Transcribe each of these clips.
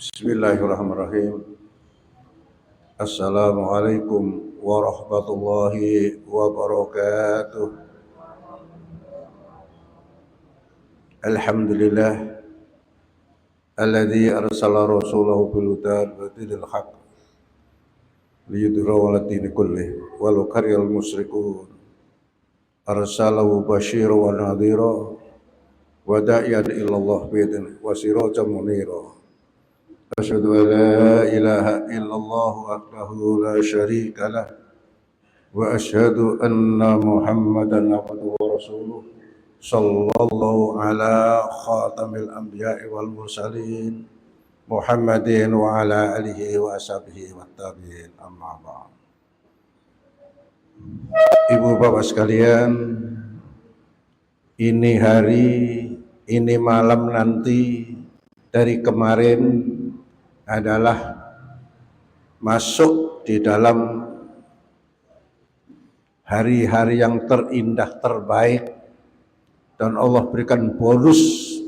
Bismillahirrahmanirrahim. Assalamualaikum warahmatullahi wabarakatuh. Alhamdulillah alladzi arsala rasulahu bil huda wa dinil haqq liyudhhirahu 'ala dini kullih walau karihal musyrikun. Arsalahu basyiran wa nadhira wa da'iyan ilallah bi'idhnihi wa sirajan munira. Asyhadu an la ilaha illallah wahdahu la syarika lah wa asyhadu anna Muhammadan abduhu wa rasuluh sallallahu ala khatamil anbiya'i wal mursalin Muhammadin wa ala alihi wa ashabihi wa tabi'in, amma ba'd. Ibu bapak sekalian, ini hari, ini malam nanti dari kemarin adalah masuk di dalam hari-hari yang terindah, terbaik, dan Allah berikan bonus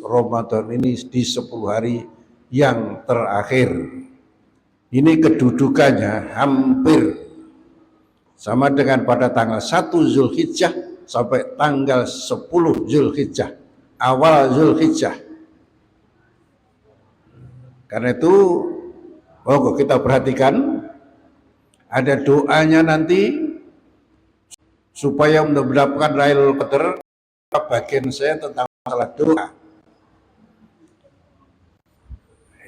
Ramadan ini di 10 hari yang terakhir. Ini kedudukannya hampir sama dengan pada tanggal 1 Zulhijjah sampai tanggal 10 Zulhijjah, awal Zulhijjah. Karena itu, kita perhatikan, ada doanya nanti supaya mendapatkan Lailatul Qadar. Bagian saya tentang masalah doa.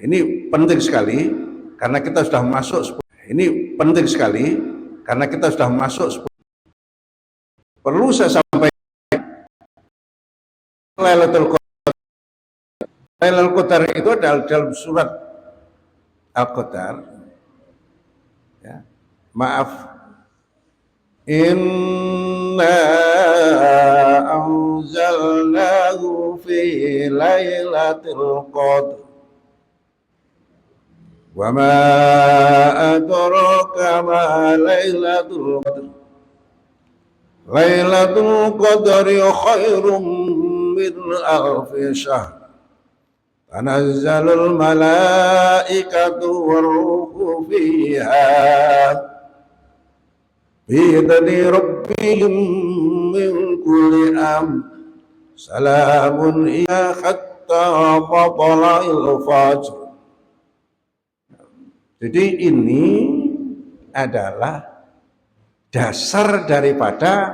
Ini penting sekali karena kita sudah masuk. Ini penting sekali karena kita sudah masuk. Perlu saya sampaikan, Lailatul Qadar. Lailatul Qadar itu adalah dalam surat Al-Qadar. Ya. Maaf. Inna anzalnahu fi Lailatul Qadar. Wa ma adraka ma Lailatul Qadar. Lailatul Qadri khairum min alfi syahr. Tanazzalul malaikatu warruhu fiha bi'idzni rabbihim min kulli amr. Salamun hiya hatta matla'il fajr. Jadi ini adalah dasar daripada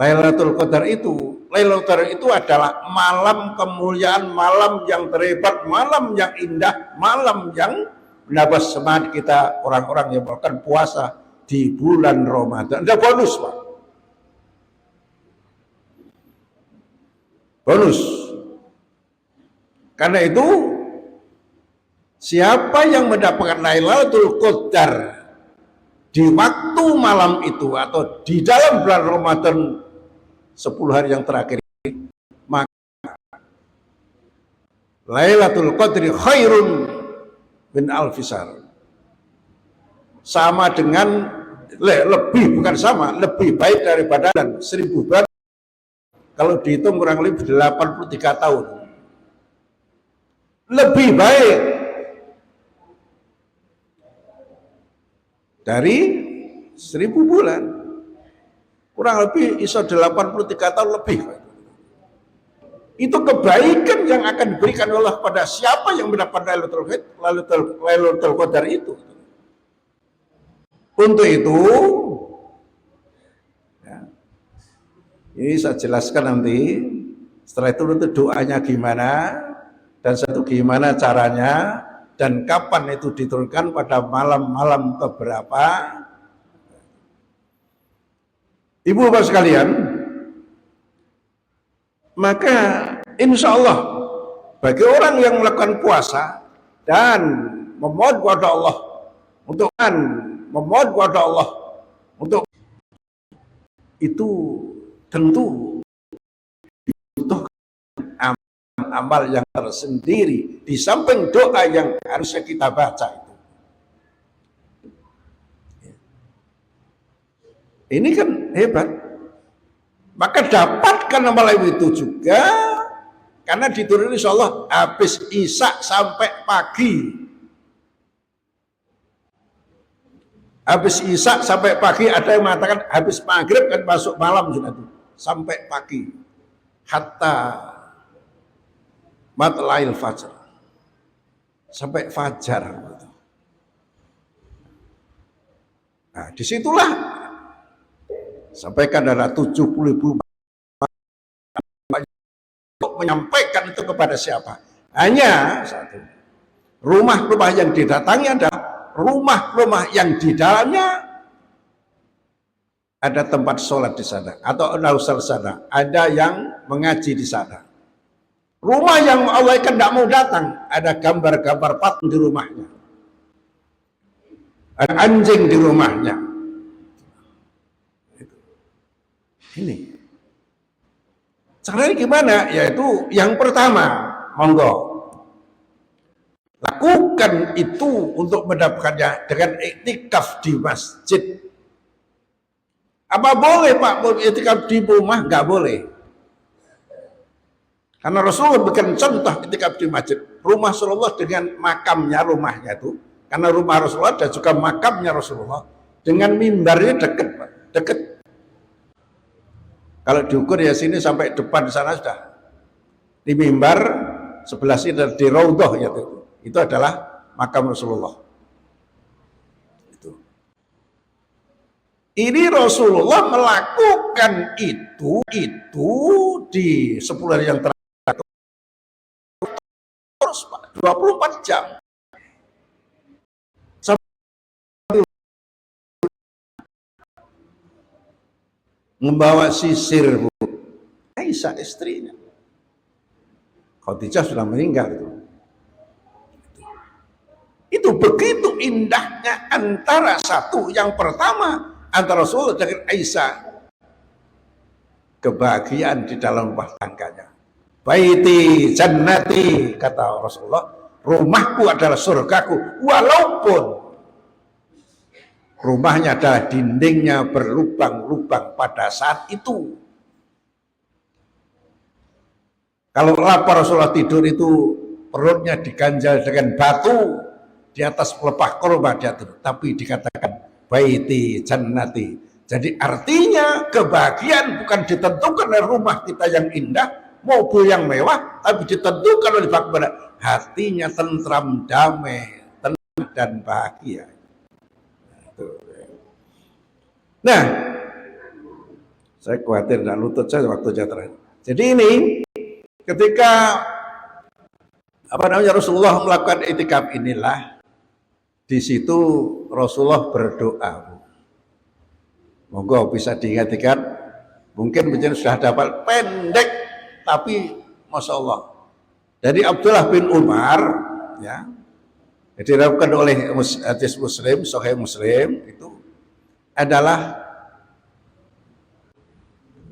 Lailatul Qadar itu. Lailatul Qadar itu adalah malam kemuliaan, malam yang terhebat, malam yang indah, malam yang menambah semangat kita orang-orang yang melakukan puasa di bulan Ramadan. Ada bonus, Pak. Bonus. Karena itu, siapa yang mendapatkan Lailatul Qadar di waktu malam itu atau di dalam bulan Ramadan 10 hari yang terakhir, maka Lailatul Qadri khairun min alfi syahr. Sama dengan, lebih, bukan sama, lebih baik daripada 1000 bulan. Kalau dihitung kurang lebih 83 tahun. Lebih baik dari 1000 bulan. Kurang lebih iso 83 tahun lebih. Itu kebaikan yang akan diberikan Allah pada siapa yang mendapat Lailatul Qadar itu. Untuk itu, ya, ini saya jelaskan nanti. Setelah itu doanya gimana, dan satu gimana caranya, dan kapan itu diturunkan, pada malam-malam keberapa. Ibu bapak sekalian, maka insya Allah bagi orang yang melakukan puasa dan memohon kepada Allah untuk itu tentu dibutuhkan amal yang tersendiri di samping doa yang harusnya kita baca itu. Ini kan hebat. Maka dapatkan amal itu juga karena diturunkan insya Allah habis isya sampai pagi Habis isya sampai pagi, ada yang mengatakan habis maghrib kan masuk malam sudah itu. Sampai pagi. Hatta matlail fajar. Sampai fajar. Nah, disitulah sampaikan ada 70.000 untuk menyampaikan itu kepada siapa? Hanya satu. Rumah-rumah yang didatangi adalah rumah-rumah yang di dalamnya ada tempat sholat di sana atau nausal sana, ada yang mengaji di sana. Rumah yang Allah kan tidak mau datang, ada gambar-gambar patung di rumahnya, ada anjing di rumahnya. Ini caranya gimana? Yaitu yang pertama, monggo lakukan itu untuk mendapatkannya dengan iktikaf di masjid. Apa boleh Pak iktikaf di rumah? Nggak boleh. Karena Rasulullah berikan contoh iktikaf di masjid. Rumah Rasulullah dengan makamnya, rumahnya itu. Karena rumah Rasulullah dan juga makamnya Rasulullah dengan mimbarnya dekat, Pak. Dekat. Kalau diukur ya sini sampai depan sana sudah. Di mimbar sebelah sini di raudhah ya itu. Itu adalah makam Rasulullah. Itu. Ini Rasulullah melakukan itu di 10 hari yang terakhir. Terus Pak, 24 jam. Membawa sisir, Bu. Aisyah istrinya. Khadijah sudah meninggal itu. Itu begitu indahnya antara satu yang pertama antara Rasulullah dengan Aisyah, kebahagiaan di dalam rumah tangganya. Baiti jannati, kata Rasulullah, rumahku adalah surgaku, walaupun rumahnya adalah dindingnya berlubang-lubang pada saat itu. Kalau lapar Rasulullah tidur itu perutnya diganjal dengan batu di atas pelepah korban diatur, tapi dikatakan baiti jannati. Jadi artinya kebahagiaan bukan ditentukan oleh rumah kita yang indah, mobil yang mewah, tapi ditentukan oleh bagaimana hatinya tentram, damai, tenang dan bahagia. Nah, saya khawatir dan lutut saya waktu terakhir. Jadi ini ketika Rasulullah melakukan iktikaf inilah, di situ Rasulullah berdoa. Monggo bisa diingat-ingat. Mungkin sudah dapat pendek, tapi masya Allah. Dari Abdullah bin Umar, ya, diriwayatkan oleh hadis Muslim, Sahih Muslim, itu adalah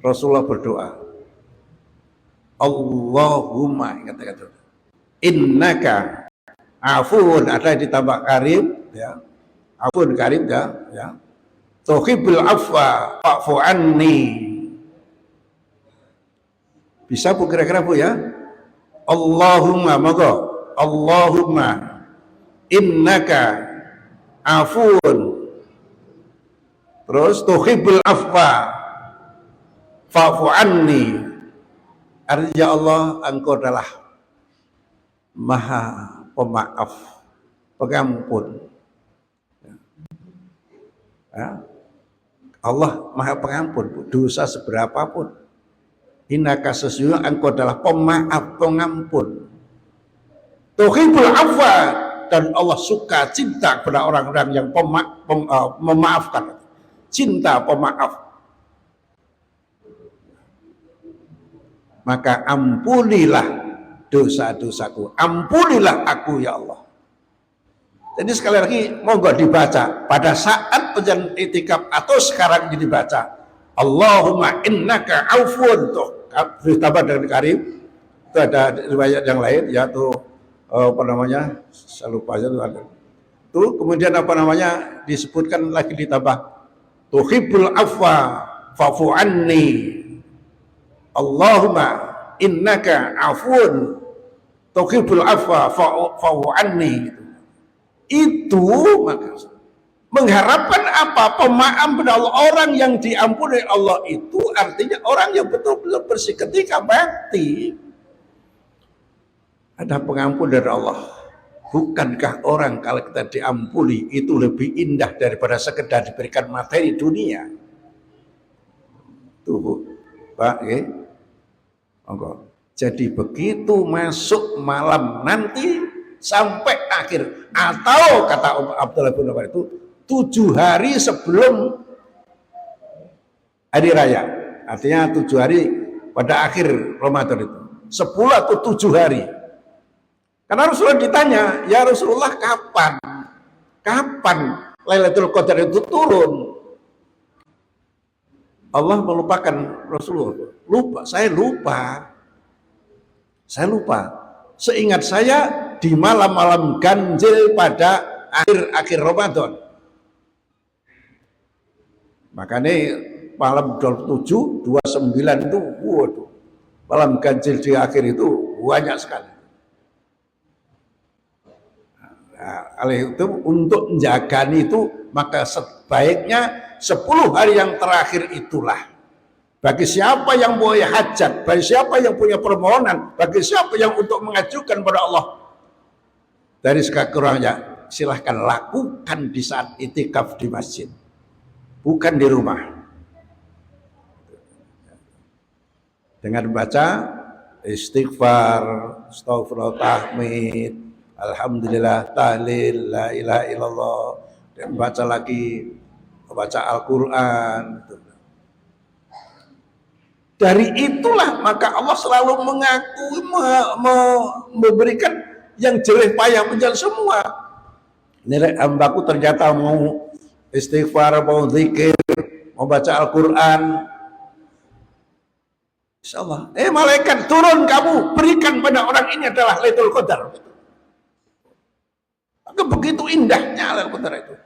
Rasulullah berdoa. Allahumma, kata-kata, innaka afun, ada ditambah karim, ya, afun karim, ya, tuhibbul afwa fa'fu anni. Bisa Bu kira-kira Bu ya? Allahumma, maka Allahumma innaka afun, terus tuhibbul afwa fa'fu anni. Artinya ya Allah, Engkau adalah Maha Pemaaf, Pengampun. Ya. Allah Maha Pengampun, dosa seberapapun. Innaka sesungguhnya Engkau adalah Pemaaf, Pengampun. Tuhibbul afwa, dan Allah suka cinta kepada orang-orang yang memaafkan. Cinta pemaaf. Maka ampunilah dosa-dosaku, ampunilah aku ya Allah. Jadi sekali lagi monggo dibaca pada saat penjelasan itikaf atau sekarang ini dibaca Allahumma innaka aufun, tuh ditambah dengan karim. Itu ada riwayat yang lain, yaitu apa namanya, saya lupa aja tuh, kemudian apa namanya disebutkan lagi ditambah tuhibbul afwa fa'fu anni. Allahumma innaka afun tuhibbul afwa fa'fu anni. Itu Mengharapkan apa? Pemaaf pada Allah. Orang yang diampuni Allah itu artinya orang yang betul-betul bersih ketika bakti. Ada pengampun dari Allah. Bukankah orang kalau kita diampuni itu lebih indah daripada sekedar diberikan materi dunia? Tuh, Pak, ya. Jadi begitu masuk malam nanti sampai akhir, atau kata Abdullah bin Umar itu 7 hari sebelum hari raya, artinya 7 hari pada akhir Ramadan itu, 10 atau 7 hari. Karena Rasulullah ditanya, ya Rasulullah kapan Lailatul Qadar itu turun? Allah melupakan Rasulullah. Saya lupa. Seingat saya di malam-malam ganjil pada akhir Ramadan. Makanya malam 27, 29 itu, waduh, malam ganjil di akhir itu banyak sekali. Nah, oleh itu untuk menjaga itu maka sebaiknya 10 hari yang terakhir itulah. Bagi siapa yang punya hajat, bagi siapa yang punya permohonan, bagi siapa yang untuk mengajukan pada Allah dari segala kekurangannya, silahkan lakukan di saat itikaf di masjid, bukan di rumah. Dengan baca istighfar, astagfirullah, tahmid, alhamdulillah, tahlil, la ilaha illallah, dan baca lagi, baca Al-Quran. Dari itulah maka Allah selalu mengakui, memberikan yang jerih payah menjalan semua. Nilai hambaku ternyata mau istighfar, mau zikir, mau baca Al-Quran, insya Allah, malaikat turun, kamu berikan pada orang ini adalah Lailatul Qadar. Maka begitu indahnya Lailatul Qadar itu.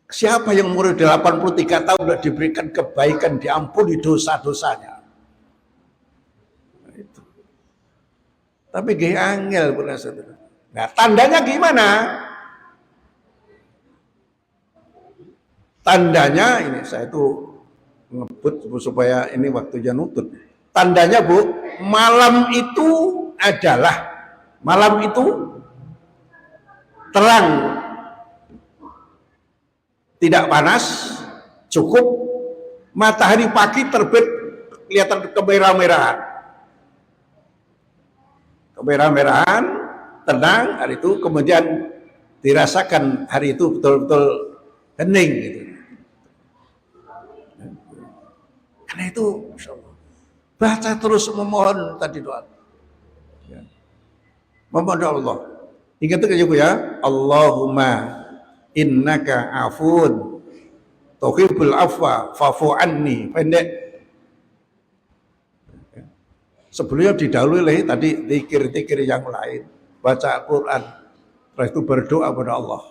Siapa yang umur 83 tahun sudah diberikan kebaikan, diampuni dosa-dosanya. Itu. Tapi gaya angel pun. Nah, tandanya gimana? Tandanya ini saya itu ngebut supaya ini waktunya nutut. Tandanya Bu, malam itu terang, tidak panas, cukup, matahari pagi terbit kelihatan kemerah-merahan, tenang hari itu, kemudian dirasakan hari itu betul-betul hening gitu. Karena itu baca terus, memohon tadi doa, memohon Allah. Ingat itu ya, Allahumma innaka afun tuhibbul afwa fa'fu anni. Pendek. Sebelumnya didahului oleh tadi zikir-zikir yang lain, baca Al-Quran, setelah itu berdoa kepada Allah.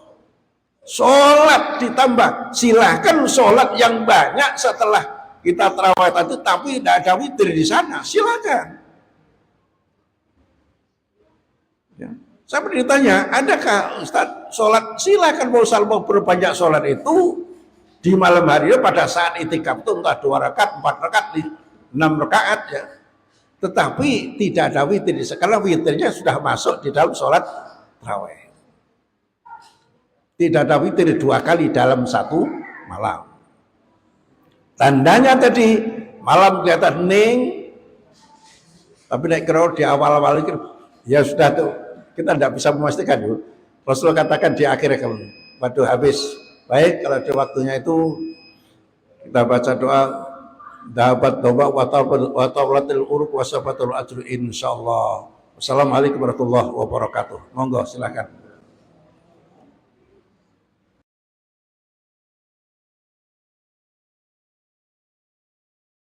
Sholat ditambah, silahkan sholat yang banyak setelah kita tarawih itu, tapi tidak ada witir di sana, silakan. Ya. Saya pernah ditanya, adakah Ustaz sholat? Silakan mau berbanyak sholat itu di malam hari pada saat itikaf itu entah 2 rakaat, 4 rakaat, 6 rakaat ya. Tetapi tidak ada witir, karena witirnya sudah masuk di dalam sholat tarawih. Tidak ada witir 2 kali dalam satu malam. Tandanya tadi malam kelihatan hening, tapi naik kerau di awal-awal itu ya sudah tuh. Kita tidak bisa memastikan dulu. Rasulullah katakan di akhir kalau waduh habis. Baik, kalau di waktunya itu kita baca doa dapat doa wa tawlatil uruk wa safatul ajru insyaallah. Wassalamualaikum warahmatullahi wabarakatuh. Monggo silakan.